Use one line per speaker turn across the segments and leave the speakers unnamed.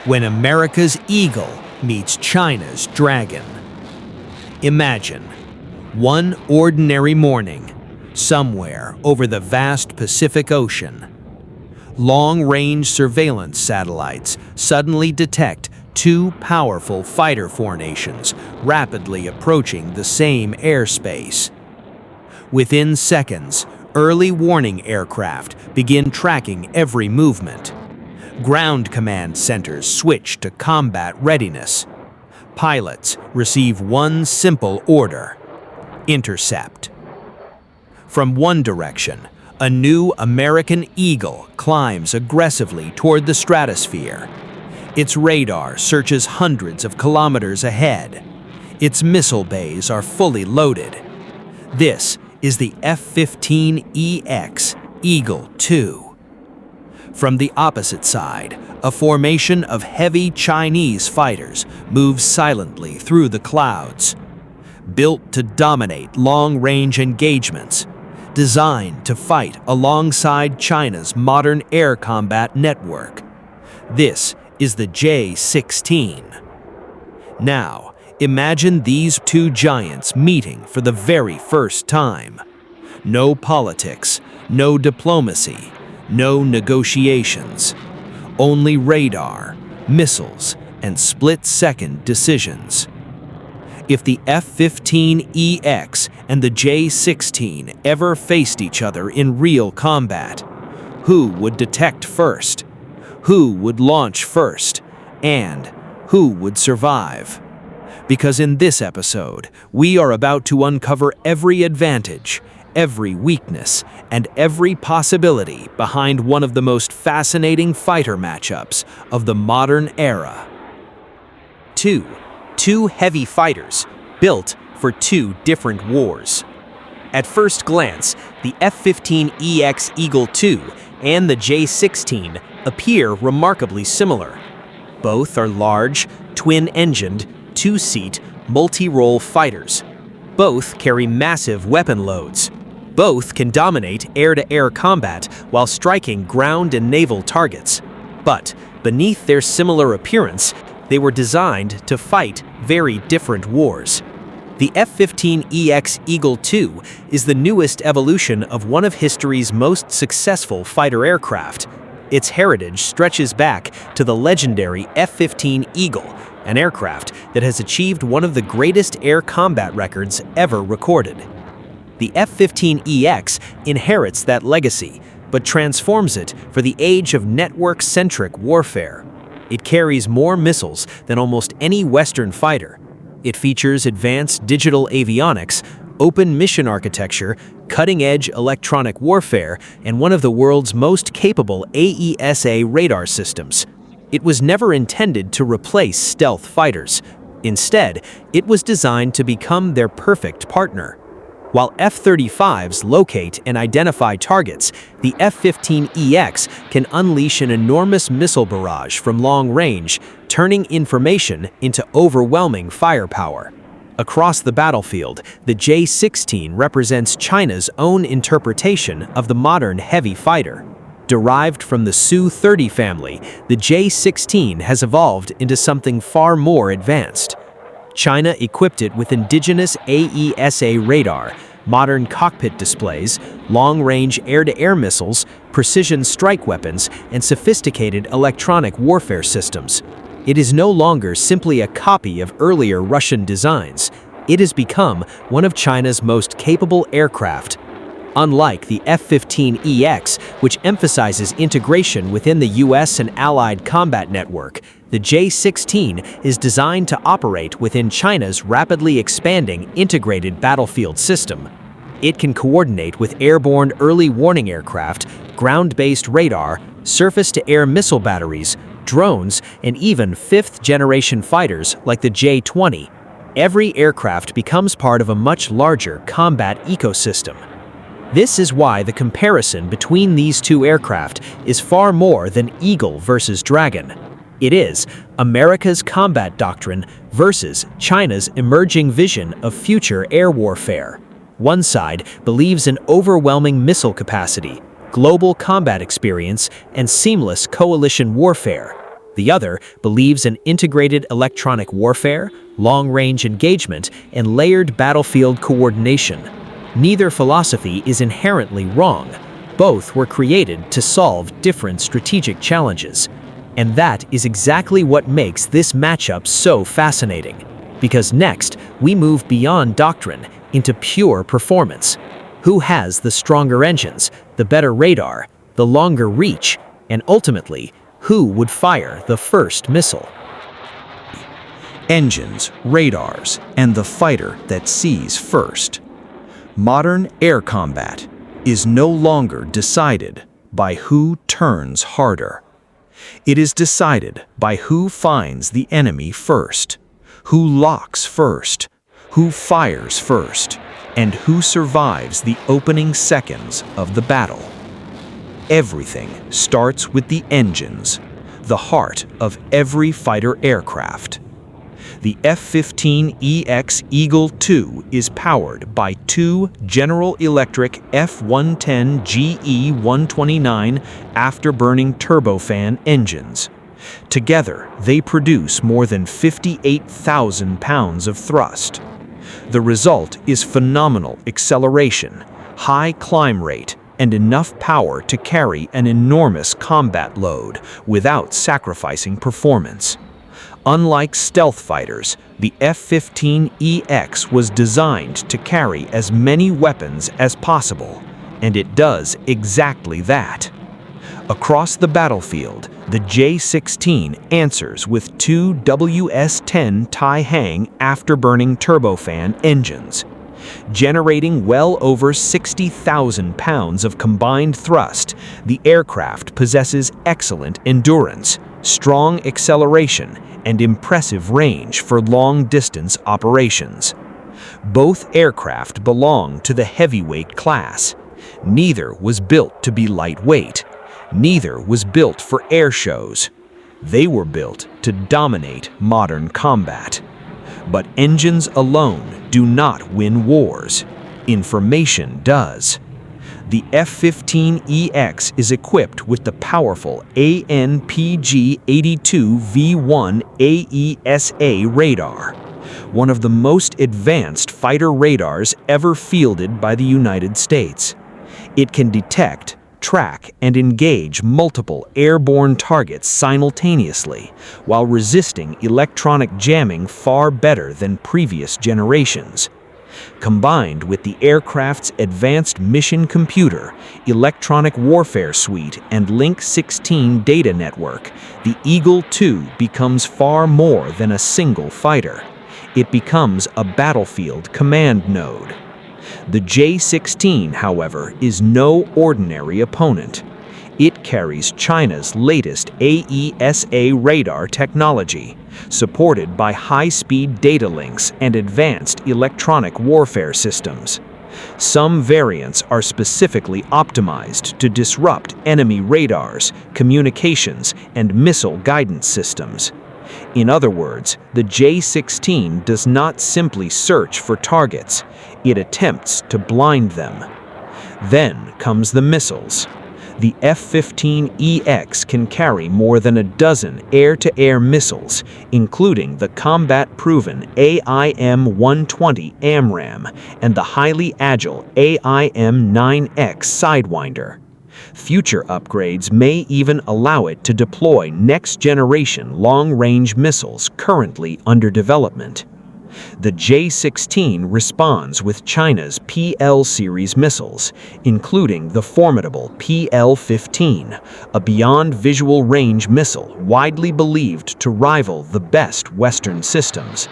when America's Eagle meets China's Dragon. Imagine one ordinary morning, somewhere over the vast Pacific Ocean. Long-range surveillance satellites suddenly detect two powerful fighter formations rapidly approaching the same airspace. Within seconds, early warning aircraft begin tracking every movement. Ground command centers switch to combat readiness. Pilots receive one simple order: intercept. From one direction, a new American Eagle climbs aggressively toward the stratosphere. Its radar searches hundreds of kilometers ahead. Its missile bays are fully loaded. This is the F-15EX Eagle II. From the opposite side, a formation of heavy Chinese fighters moves silently through the clouds. Built to dominate long-range engagements, designed to fight alongside China's modern air combat network. This is the J-16. Now, imagine these two giants meeting for the very first time. No politics, no diplomacy, no negotiations. Only radar, missiles, and split-second decisions. If the F-15EX and the J-16 ever faced each other in real combat, who would detect first? Who would launch first? And who would survive? Because in this episode, we are about to uncover every advantage, every weakness, and every possibility behind one of the most fascinating fighter matchups of the modern era. Two heavy fighters, built for two different wars. At first glance, the F-15EX Eagle II and the J-16 appear remarkably similar. Both are large, twin-engined, two-seat, multi-role fighters. Both carry massive weapon loads. Both can dominate air-to-air combat while striking ground and naval targets. But beneath their similar appearance, they were designed to fight very different wars. The F-15EX Eagle II is the newest evolution of one of history's most successful fighter aircraft. Its heritage stretches back to the legendary F-15 Eagle, an aircraft that has achieved one of the greatest air combat records ever recorded. The F-15EX inherits that legacy, but transforms it for the age of network-centric warfare. It carries more missiles than almost any Western fighter. It features advanced digital avionics, open mission architecture, cutting-edge electronic warfare, and one of the world's most capable AESA radar systems. It was never intended to replace stealth fighters. Instead, it was designed to become their perfect partner. While F-35s locate and identify targets, the F-15EX can unleash an enormous missile barrage from long range, turning information into overwhelming firepower. Across the battlefield, the J-16 represents China's own interpretation of the modern heavy fighter. Derived from the Su-30 family, the J-16 has evolved into something far more advanced. China equipped it with indigenous AESA radar, modern cockpit displays, long-range air-to-air missiles, precision strike weapons, and sophisticated electronic warfare systems. It is no longer simply a copy of earlier Russian designs. It has become one of China's most capable aircraft. Unlike the F-15EX, which emphasizes integration within the US and Allied combat network, the J-16 is designed to operate within China's rapidly expanding integrated battlefield system. It can coordinate with airborne early warning aircraft, ground-based radar, surface-to-air missile batteries, drones, and even fifth-generation fighters like the J-20. Every aircraft becomes part of a much larger combat ecosystem. This is why the comparison between these two aircraft is far more than Eagle versus Dragon. It is America's combat doctrine versus China's emerging vision of future air warfare. One side believes in overwhelming missile capacity, global combat experience, and seamless coalition warfare. The other believes in integrated electronic warfare, long-range engagement, and layered battlefield coordination. Neither philosophy is inherently wrong. Both were created to solve different strategic challenges. And that is exactly what makes this matchup so fascinating. Because next, we move beyond doctrine into pure performance. Who has the stronger engines, the better radar, the longer reach, and ultimately, who would fire the first missile?
Engines, radars, and the fighter that sees first. Modern air combat is no longer decided by who turns harder. It is decided by who finds the enemy first, who locks first, who fires first, and who survives the opening seconds of the battle. Everything starts with the engines, the heart of every fighter aircraft. The F-15EX Eagle II is powered by two General Electric F-110 GE-129 afterburning turbofan engines. Together, they produce more than 58,000 pounds of thrust. The result is phenomenal acceleration, high climb rate, and enough power to carry an enormous combat load without sacrificing performance. Unlike stealth fighters, the F-15EX was designed to carry as many weapons as possible, and it does exactly that. Across the battlefield, the J-16 answers with two WS-10 Taihang afterburning turbofan engines. Generating well over 60,000 pounds of combined thrust, the aircraft possesses excellent endurance, strong acceleration, and impressive range for long-distance operations. Both aircraft belong to the heavyweight class. Neither was built to be lightweight. Neither was built for air shows. They were built to dominate modern combat. But engines alone do not win wars. Information does. The F-15EX is equipped with the powerful ANPG-82V1 AESA radar, one of the most advanced fighter radars ever fielded by the United States. It can detect, track, and engage multiple airborne targets simultaneously, while resisting electronic jamming far better than previous generations. Combined with the aircraft's advanced mission computer, electronic warfare suite, and Link 16 data network, the Eagle II becomes far more than a single fighter. It becomes a battlefield command node. The J-16, however, is no ordinary opponent. It carries China's latest AESA radar technology, supported by high-speed data links and advanced electronic warfare systems. Some variants are specifically optimized to disrupt enemy radars, communications, and missile guidance systems. In other words, the J-16 does not simply search for targets, it attempts to blind them. Then comes the missiles. The F-15EX can carry more than a dozen air-to-air missiles, including the combat-proven AIM-120 AMRAAM and the highly agile AIM-9X Sidewinder. Future upgrades may even allow it to deploy next-generation long-range missiles currently under development. The J-16 responds with China's PL-series missiles, including the formidable PL-15, a beyond-visual-range missile widely believed to rival the best Western systems.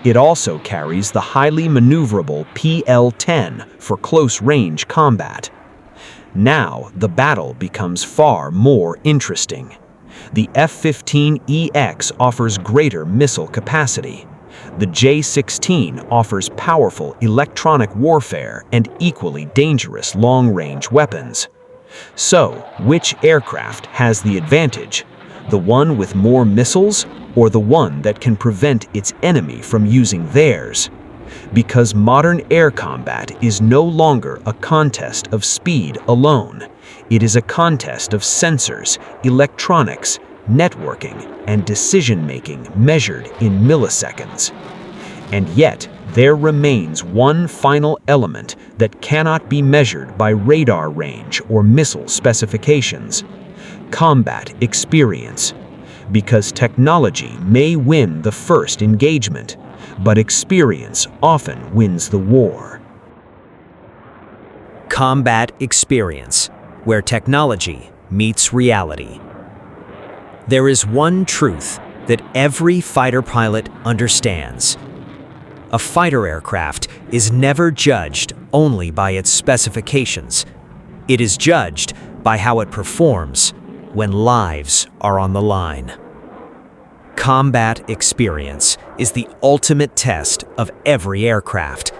It also carries the highly maneuverable PL-10 for close-range combat. Now, the battle becomes far more interesting. The F-15EX offers greater missile capacity. The J-16 offers powerful electronic warfare and equally dangerous long-range weapons. So, which aircraft has the advantage? The one with more missiles, or the one that can prevent its enemy from using theirs? Because modern air combat is no longer a contest of speed alone. It is a contest of sensors, electronics, networking, and decision-making measured in milliseconds. And yet, there remains one final element that cannot be measured by radar range or missile specifications: combat experience. Because technology may win the first engagement, but experience often wins the war.
Combat experience, where technology meets reality. There is one truth that every fighter pilot understands. A fighter aircraft is never judged only by its specifications. It is judged by how it performs when lives are on the line. Combat experience is the ultimate test of every aircraft.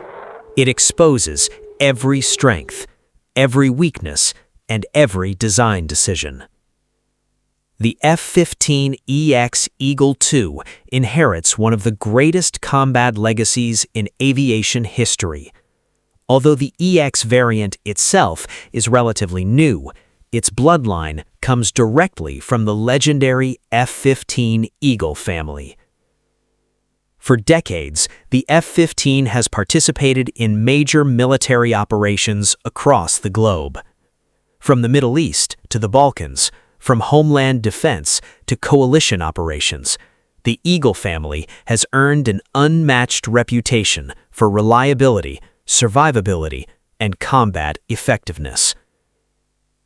It exposes every strength, every weakness, and every design decision. The F-15EX Eagle II inherits one of the greatest combat legacies in aviation history. Although the EX variant itself is relatively new, its bloodline comes directly from the legendary F-15 Eagle family. For decades, the F-15 has participated in major military operations across the globe. From the Middle East to the Balkans, from homeland defense to coalition operations, the Eagle family has earned an unmatched reputation for reliability, survivability, and combat effectiveness.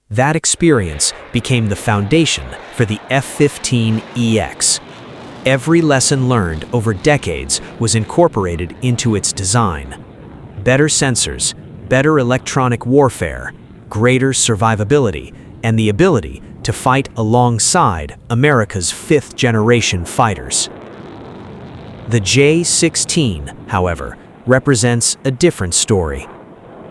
That experience became the foundation for the F-15EX. Every lesson learned over decades was incorporated into its design. Better sensors, better electronic warfare, greater survivability, and the ability to fight alongside America's fifth-generation fighters. The J-16, however, represents a different story.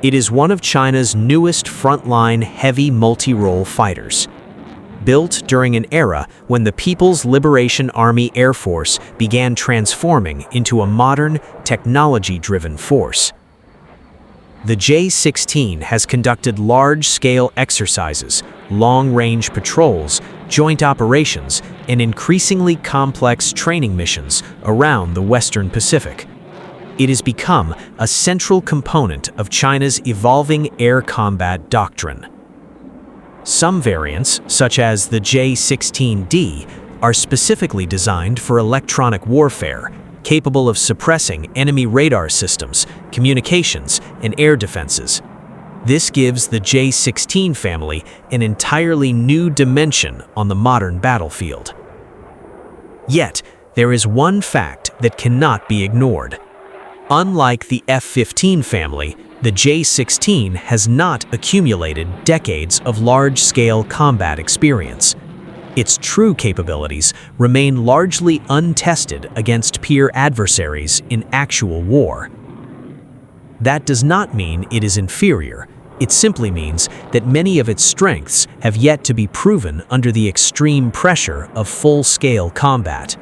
It is one of China's newest frontline heavy multirole fighters. Built during an era when the People's Liberation Army Air Force began transforming into a modern, technology-driven force. The J-16 has conducted large-scale exercises, long-range patrols, joint operations, and increasingly complex training missions around the Western Pacific. It has become a central component of China's evolving air combat doctrine. Some variants, such as the J-16D, are specifically designed for electronic warfare, capable of suppressing enemy radar systems, communications, and air defenses. This gives the J-16 family an entirely new dimension on the modern battlefield. Yet, there is one fact that cannot be ignored. Unlike the F-15 family, the J-16 has not accumulated decades of large-scale combat experience. Its true capabilities remain largely untested against peer adversaries in actual war. That does not mean it is inferior. It simply means that many of its strengths have yet to be proven under the extreme pressure of full-scale combat.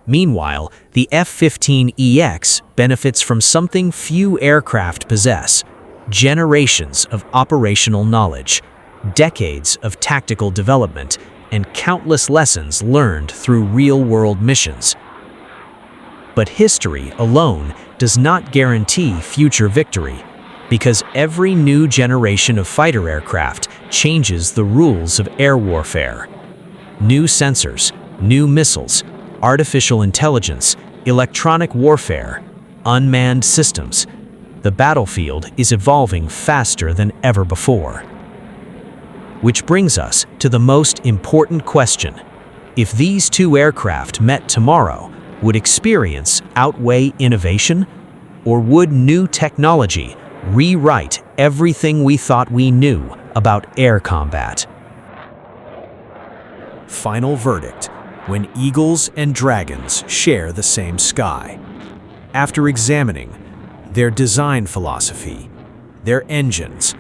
Meanwhile, the F-15EX benefits from something few aircraft possess: generations of operational knowledge, decades of tactical development, and countless lessons learned through real-world missions. But history alone does not guarantee future victory, because every new generation of fighter aircraft changes the rules of air warfare. New sensors, new missiles, artificial intelligence, electronic warfare, unmanned systems. The battlefield is evolving faster than ever before. Which brings us to the most important question. If these two aircraft met tomorrow, would experience outweigh innovation? Or would new technology rewrite everything we thought we knew about air combat? Final verdict: when eagles and dragons share the same sky. After examining their design philosophy, their engines,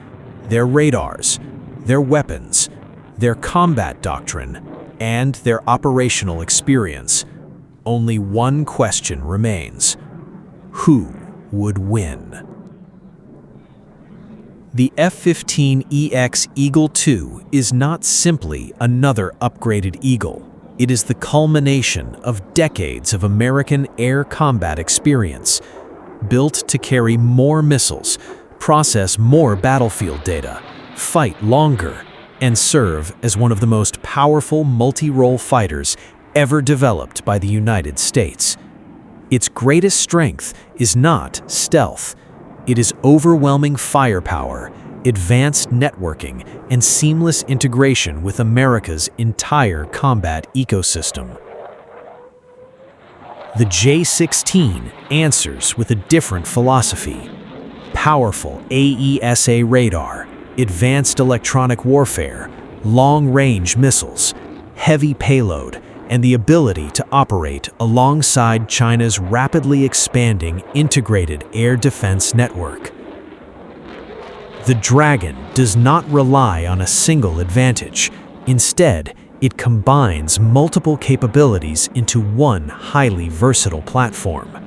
their radars, their weapons, their combat doctrine, and their operational experience, only one question remains: who would win? The F-15EX Eagle II is not simply another upgraded Eagle. It is the culmination of decades of American air combat experience, built to carry more missiles, process more battlefield data, fight longer, and serve as one of the most powerful multi-role fighters ever developed by the United States. Its greatest strength is not stealth. It is overwhelming firepower, advanced networking, and seamless integration with America's entire combat ecosystem. The J-16 answers with a different philosophy. Powerful AESA radar, advanced electronic warfare, long-range missiles, heavy payload, and the ability to operate alongside China's rapidly expanding integrated air defense network. The Dragon does not rely on a single advantage. Instead, it combines multiple capabilities into one highly versatile platform.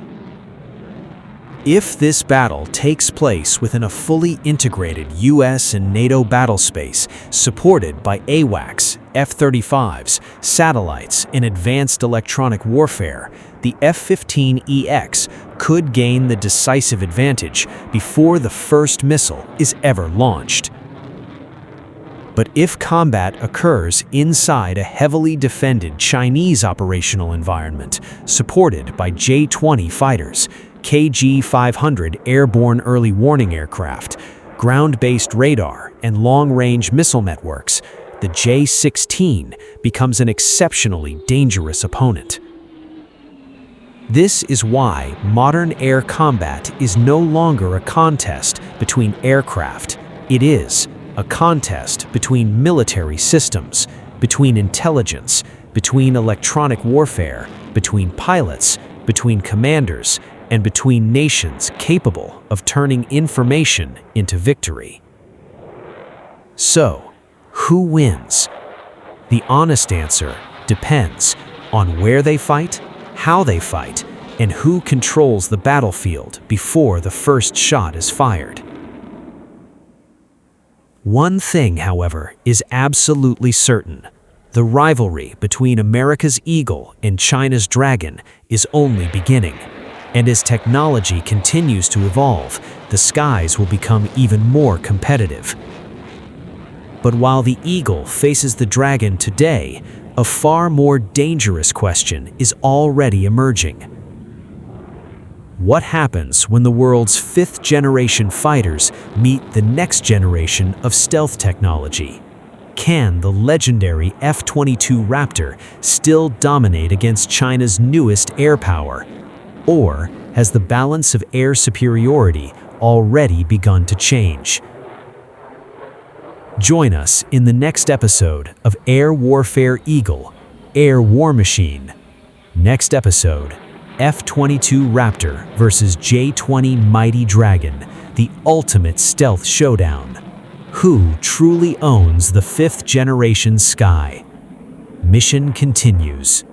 If this battle takes place within a fully integrated US and NATO battlespace supported by AWACS, F-35s, satellites, and advanced electronic warfare, the F-15EX could gain the decisive advantage before the first missile is ever launched. But if combat occurs inside a heavily defended Chinese operational environment supported by J-20 fighters, KG-500 airborne early warning aircraft, ground-based radar, and long-range missile networks, the J-16 becomes an exceptionally dangerous opponent. This is why modern air combat is no longer a contest between aircraft. It is a contest between military systems, between intelligence, between electronic warfare, between pilots, between commanders, and between nations capable of turning information into victory. So, who wins? The honest answer depends on where they fight, how they fight, and who controls the battlefield before the first shot is fired. One thing, however, is absolutely certain. The rivalry between America's Eagle and China's Dragon is only beginning. And as technology continues to evolve, the skies will become even more competitive. But while the Eagle faces the Dragon today, a far more dangerous question is already emerging. What happens when the world's fifth-generation fighters meet the next generation of stealth technology? Can the legendary F-22 Raptor still dominate against China's newest air power? Or has the balance of air superiority already begun to change? Join us in the next episode of Air Warfare Eagle, Air War Machine. Next episode, F-22 Raptor versus J-20 Mighty Dragon, the ultimate stealth showdown. Who truly owns the fifth-generation sky? Mission continues.